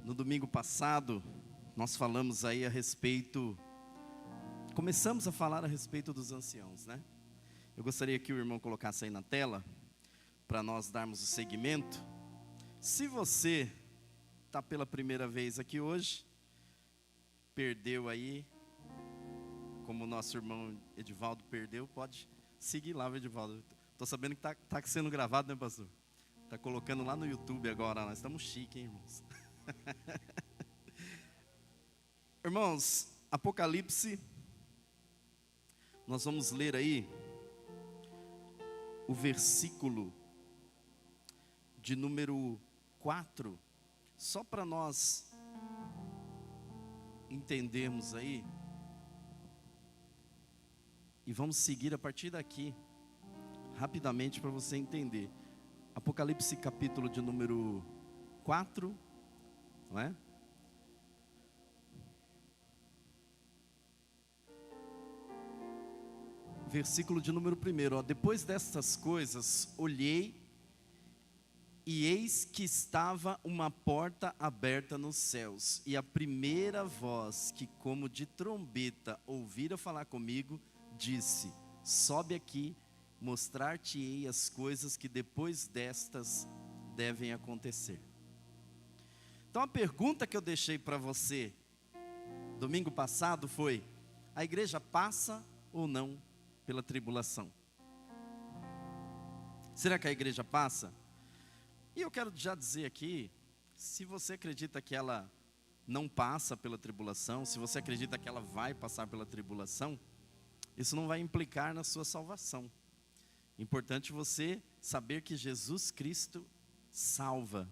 No domingo passado, nós falamos aí a respeito, começamos a falar a respeito dos anciãos, né? Eu gostaria que o irmão colocasse aí na tela, para nós darmos o seguimento. Se você está pela primeira vez aqui hoje, perdeu aí, como o nosso irmão Edivaldo perdeu, pode seguir lá, Edivaldo. Estou sabendo que está sendo gravado, né, pastor? Está colocando lá no YouTube agora, nós estamos chiques, hein, irmãos? Irmãos, Apocalipse, nós vamos ler aí o versículo de número 4, só para nós entendermos aí, e vamos seguir a partir daqui, rapidamente para você entender. Apocalipse capítulo de número 4, não é? Versículo de número 1, ó. Depois destas coisas, olhei, e eis que estava uma porta aberta nos céus, e a primeira voz que como de trombeta ouvira falar comigo, disse: sobe aqui, mostrar-te-ei as coisas que depois destas devem acontecer. Então a pergunta que eu deixei para você domingo passado foi: a igreja passa ou não pela tribulação? Será que a igreja passa? E eu quero já dizer aqui, se você acredita que ela não passa pela tribulação, se você acredita que ela vai passar pela tribulação, isso não vai implicar na sua salvação. Importante você saber que Jesus Cristo salva.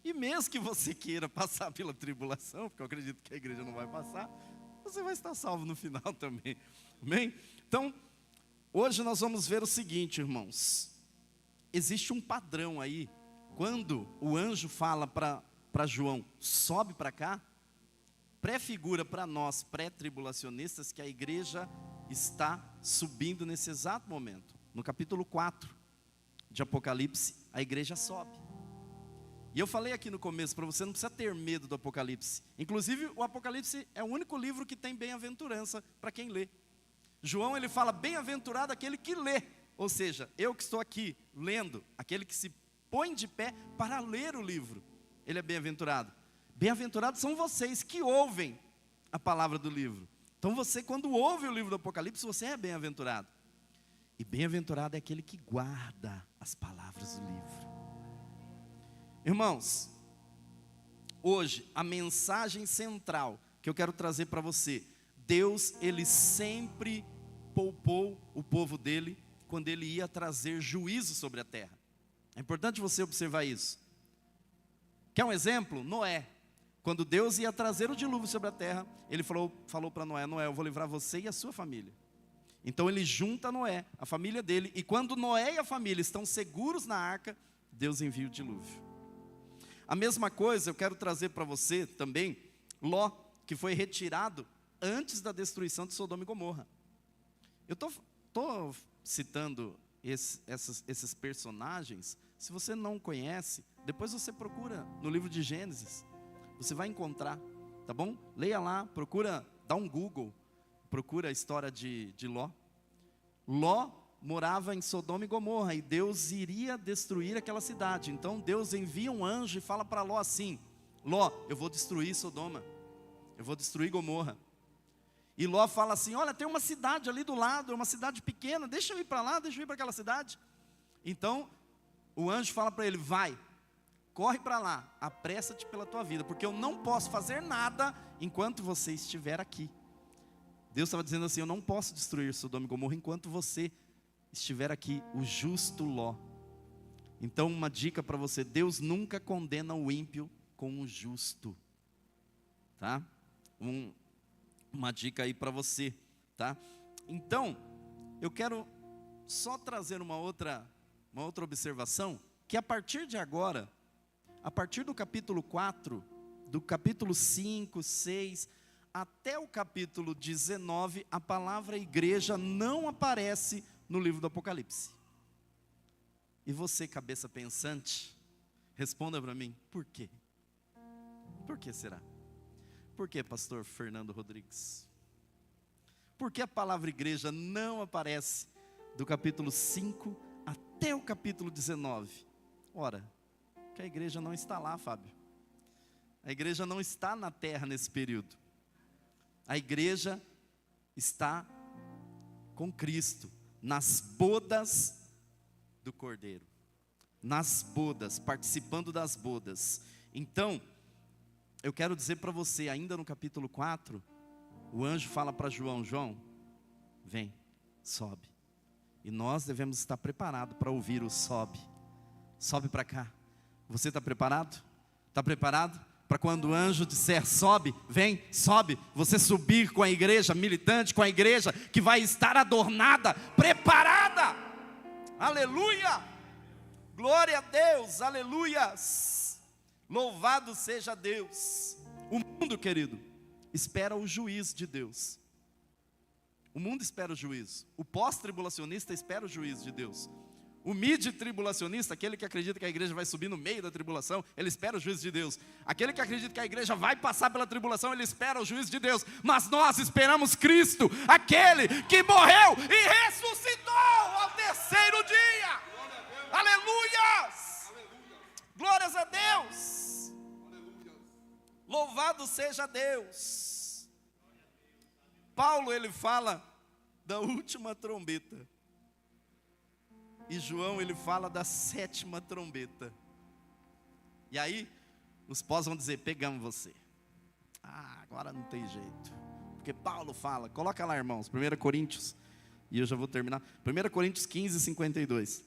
E mesmo que você queira passar pela tribulação, porque eu acredito que a igreja não vai passar, você vai estar salvo no final também. Amém? Então, hoje nós vamos ver o seguinte, irmãos. Existe um padrão aí. Quando o anjo fala para João, sobe para cá, prefigura para nós, pré-tribulacionistas, que a igreja está subindo nesse exato momento. No capítulo 4 de Apocalipse, a igreja sobe. E eu falei aqui no começo, para você não precisa ter medo do Apocalipse. Inclusive, o Apocalipse é o único livro que tem bem-aventurança para quem lê. João, ele fala, bem-aventurado aquele que lê. Ou seja, eu que estou aqui lendo, aquele que se põe de pé para ler o livro, ele é bem-aventurado. Bem-aventurados são vocês que ouvem a palavra do livro. Então você, quando ouve o livro do Apocalipse, você é bem-aventurado. E bem-aventurado é aquele que guarda as palavras do livro. Irmãos, hoje a mensagem central que eu quero trazer para você: Deus, ele sempre poupou o povo dele quando ele ia trazer juízo sobre a terra. É importante você observar isso. Quer um exemplo? Noé. Quando Deus ia trazer o dilúvio sobre a terra, ele falou para Noé: Noé, eu vou livrar você e a sua família. Então ele junta Noé, a família dele, e quando Noé e a família estão seguros na arca, Deus envia o dilúvio. A mesma coisa eu quero trazer para você também, Ló, que foi retirado antes da destruição de Sodoma e Gomorra. Eu estou citando esses personagens. Se você não conhece, depois você procura no livro de Gênesis, você vai encontrar, tá bom? Leia lá, procura, dá um Google, procura a história de Ló. Ló morava em Sodoma e Gomorra, e Deus iria destruir aquela cidade. Então Deus envia um anjo e fala para Ló assim: Ló, eu vou destruir Sodoma, eu vou destruir Gomorra. E Ló fala assim: olha, tem uma cidade ali do lado, é uma cidade pequena, deixa eu ir para lá, deixa eu ir para aquela cidade. Então o anjo fala para ele: vai, corre para lá, apressa-te pela tua vida, porque eu não posso fazer nada enquanto você estiver aqui. Deus estava dizendo assim: eu não posso destruir Sodoma e Gomorra enquanto você estiver aqui, o justo Ló. Então uma dica para você: Deus nunca condena o ímpio com o justo, tá? Uma dica aí para você, tá? Então, eu quero só trazer uma outra observação, que a partir de agora, a partir do capítulo 4, do capítulo 5, 6, até o capítulo 19, a palavra igreja não aparece no livro do Apocalipse. E você, cabeça pensante, responda para mim, por quê? Por que será? Por que, pastor Fernando Rodrigues? Por que a palavra igreja não aparece do capítulo 5 até o capítulo 19? Ora, que a igreja não está lá, Fábio. A igreja não está na terra nesse período. A igreja está com Cristo, nas bodas do Cordeiro. Nas bodas, participando das bodas. Então, eu quero dizer para você, ainda no capítulo 4, o anjo fala para João: João, vem, sobe. E nós devemos estar preparados para ouvir o sobe. Sobe para cá. Você está preparado? Está preparado? Para quando o anjo disser sobe, vem, sobe, você subir com a igreja militante, com a igreja que vai estar adornada, preparada. Aleluia! Glória a Deus, aleluias! Louvado seja Deus. O mundo, querido, espera o juízo de Deus. O mundo espera o juízo. O pós-tribulacionista espera o juízo de Deus. O mid-tribulacionista, aquele que acredita que a igreja vai subir no meio da tribulação, ele espera o juízo de Deus. Aquele que acredita que a igreja vai passar pela tribulação, ele espera o juízo de Deus. Mas nós esperamos Cristo, aquele que morreu e ressuscitou ao terceiro dia. Aleluias! Glórias a Deus! Louvado seja Deus! Paulo, ele fala da última trombeta. E João, ele fala da 7ª trombeta. E aí, os pós vão dizer: pegamos você. Agora não tem jeito. Porque Paulo fala, coloca lá, irmãos, 1 Coríntios, e eu já vou terminar. 1 Coríntios 15, 52.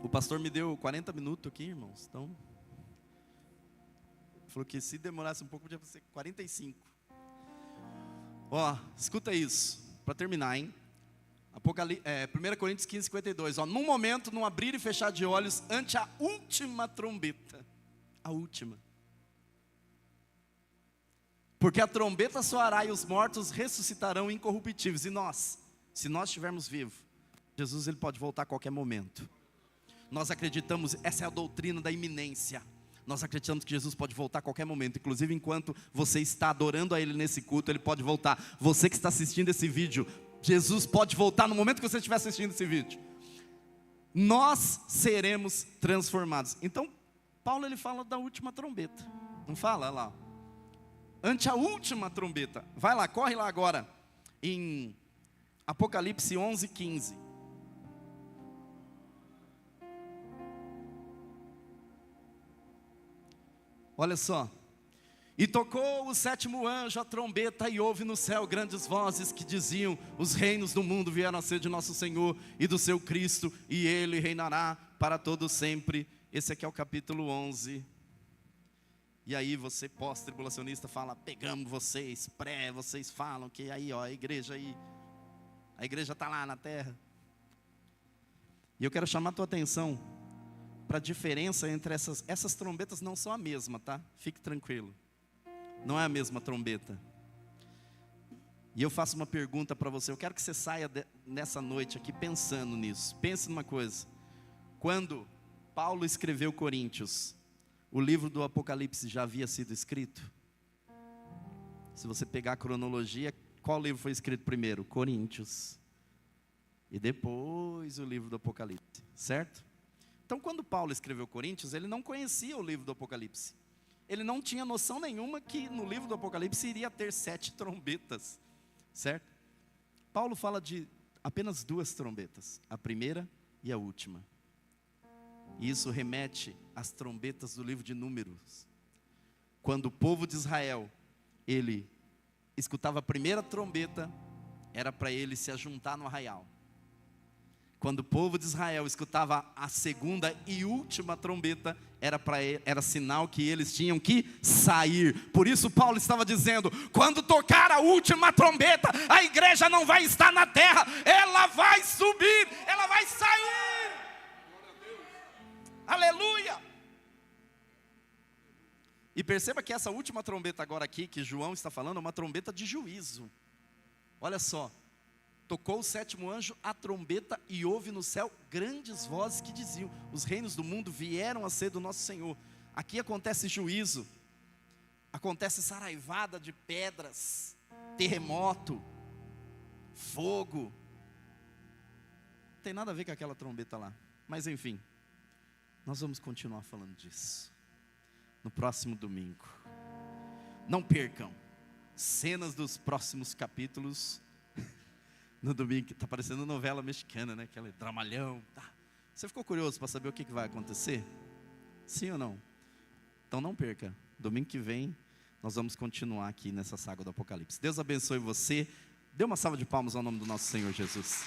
O pastor me deu 40 minutos aqui, irmãos. Então, falou que se demorasse um pouco, podia ser 45. Ó, escuta isso. Para terminar, hein? 1 Coríntios 15, 52. Ó, num momento, num abrir e fechar de olhos, ante a última trombeta. A última. Porque a trombeta soará e os mortos ressuscitarão incorruptíveis. E nós, se nós estivermos vivos, Jesus, ele pode voltar a qualquer momento. Nós acreditamos, essa é a doutrina da iminência. Nós acreditamos que Jesus pode voltar a qualquer momento. Inclusive enquanto você está adorando a Ele nesse culto, Ele pode voltar. Você que está assistindo esse vídeo, Jesus pode voltar no momento que você estiver assistindo esse vídeo. Nós seremos transformados. Então, Paulo, ele fala da última trombeta. Não fala? Olha lá. Ante a última trombeta. Vai lá, corre lá agora. Em Apocalipse 11, 15. Olha só. E tocou o 7º anjo a trombeta, e houve no céu grandes vozes que diziam: os reinos do mundo vieram a ser de nosso Senhor e do seu Cristo, e Ele reinará para todo sempre. Esse aqui é o capítulo 11. E aí você, pós-tribulacionista, fala: pegamos vocês, vocês falam que aí, ó, a igreja está lá na terra. E eu quero chamar a tua atenção para a diferença entre essas trombetas. Não são a mesma, tá? Fique tranquilo. Não é a mesma trombeta. E eu faço uma pergunta para você. Eu quero que você saia nessa noite aqui pensando nisso. Pense numa coisa. Quando Paulo escreveu Coríntios, o livro do Apocalipse já havia sido escrito? Se você pegar a cronologia, qual livro foi escrito primeiro? Coríntios. E depois o livro do Apocalipse, certo? Então, quando Paulo escreveu Coríntios, ele não conhecia o livro do Apocalipse. Ele não tinha noção nenhuma que no livro do Apocalipse iria ter 7 trombetas, certo? Paulo fala de apenas 2 trombetas, a primeira e a última. E isso remete às trombetas do livro de Números. Quando o povo de Israel, ele escutava a primeira trombeta, era para ele se ajuntar no arraial. Quando o povo de Israel escutava a segunda e última trombeta, era sinal que eles tinham que sair. Por isso Paulo estava dizendo: quando tocar a última trombeta, a igreja não vai estar na terra, ela vai subir, ela vai sair. Aleluia! E perceba que essa última trombeta agora aqui, que João está falando, é uma trombeta de juízo. Olha só. Tocou o sétimo anjo a trombeta e houve no céu grandes vozes que diziam: os reinos do mundo vieram a ser do nosso Senhor. Aqui acontece juízo, acontece saraivada de pedras, terremoto, fogo. Não tem nada a ver com aquela trombeta lá. Mas enfim, nós vamos continuar falando disso no próximo domingo. Não percam cenas dos próximos capítulos no domingo. Está parecendo novela mexicana, né? Aquele dramalhão. Tá. Você ficou curioso para saber o que vai acontecer? Sim ou não? Então não perca. Domingo que vem nós vamos continuar aqui nessa saga do Apocalipse. Deus abençoe você. Dê uma salva de palmas ao nome do nosso Senhor Jesus.